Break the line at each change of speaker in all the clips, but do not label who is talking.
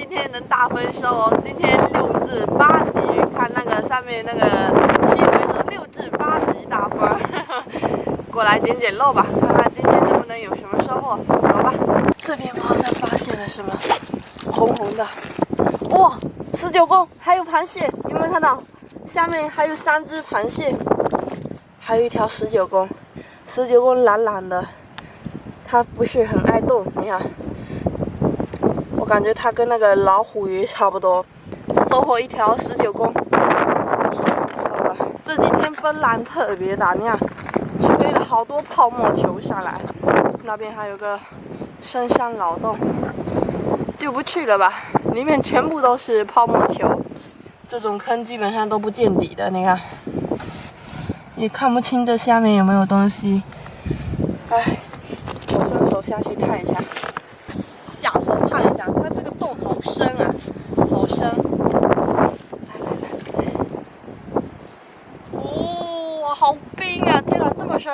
今天能大丰收哦！今天6至8级，看那个上面那个新闻说6至8级大丰，过来捡捡漏吧，看看今天能不能有什么收获。走吧，这边我好像发现了什么红红的，哇，19公还有螃蟹，有没有看到？下面还有3只螃蟹，还有一条19公，19公懒懒的，它不是很爱动，你看。我感觉它跟那个老虎鱼差不多，收获一条19公。这几天风浪特别大，你看，吹了好多泡沫球上来。那边还有个深山老洞，就不去了吧，里面全部都是泡沫球。这种坑基本上都不见底的，你看，也看不清这下面有没有东西。哎，我伸手下去探一下。下手探一下，它这个洞好深啊，好深！来，哇，好冰啊！天哪，这么深！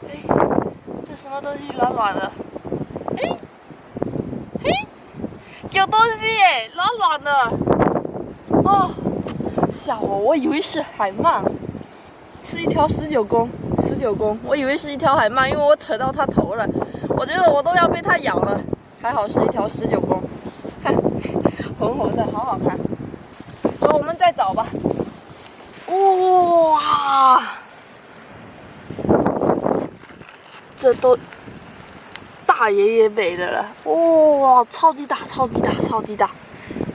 哎，这什么东西软软的？哎，有东西耶，软软的！哦，吓我以为是海鳗，是一条19公，我以为是一条海鳗，因为我扯到它头了，我觉得我都要被它咬了。还好是一条19公，红红的，好好看。走，我们再找吧。哇，这都大爷爷背的了，哇，超级大！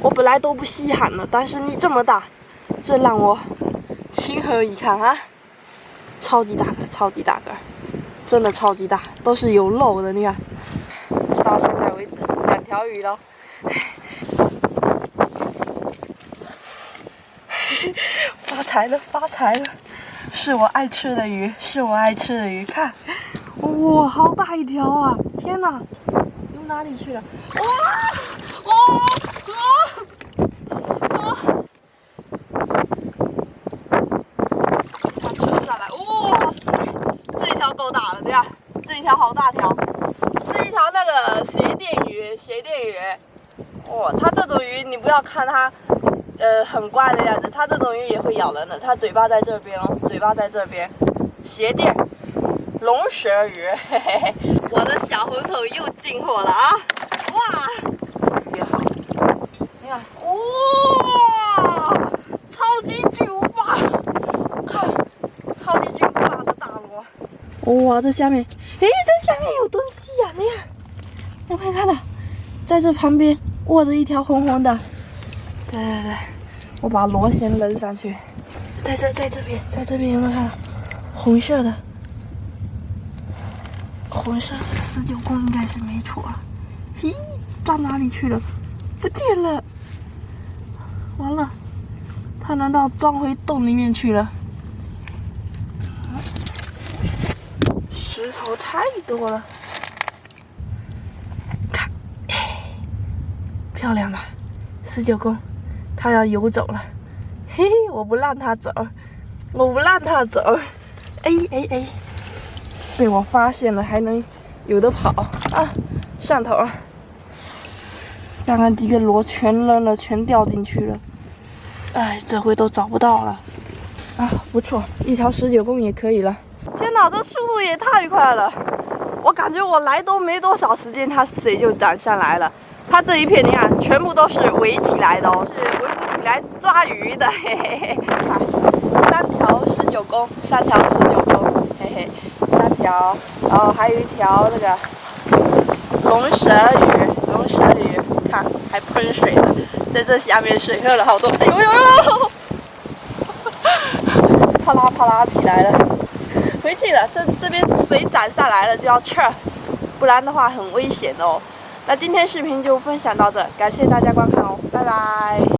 我本来都不稀罕的，但是你这么大，这让我情何以堪啊！超级大个，真的超级大，都是有肉的，你看。到现在为止2条鱼了，发财了！是我爱吃的鱼，看，哇，好大一条啊！天哪，游哪里去了？它沉下来，哇塞，这一条够大了，对吧？这一条好大条。是一条那个鞋垫鱼，哇，它这种鱼你不要看它，很乖的样子，它这种鱼也会咬人的，它嘴巴在这边哦，鞋垫，龙舌鱼，嘿嘿嘿，我的小红头又进货了啊，哇，特别好，你看，哇，超级巨无霸，看，超级巨无霸的大螺，哇，这下面，这下面有东西呀，你看，有没有看到？在这旁边握着一条红红的，对，我把螺先扔上去，在这边有没有看到？红色的19公应该是没错，咦，到哪里去了？不见了，完了，它难道钻回洞里面去了？石头太多了，看，漂亮吧？19公，它要游走了，嘿，我不让它走，哎，被我发现了，还能有的跑啊！上头了，刚刚几个螺全扔了，全掉进去了，哎，这回都找不到了，啊，不错，一条19公也可以了。天哪，这速度也太快了！我感觉我来都没多少时间，它水就涨上来了。它这一片你看，全部都是围起来的哦，是围不起来抓鱼的，嘿嘿嘿。3条19公，嘿嘿，3条，然后还有一条那个龙舌鱼，看还喷水呢，在这下面水喝了好多，哎呦，啪啦起来了。回去了，这边水涨上来了就要撤，不然的话很危险哦。那今天视频就分享到这，感谢大家观看哦，拜拜。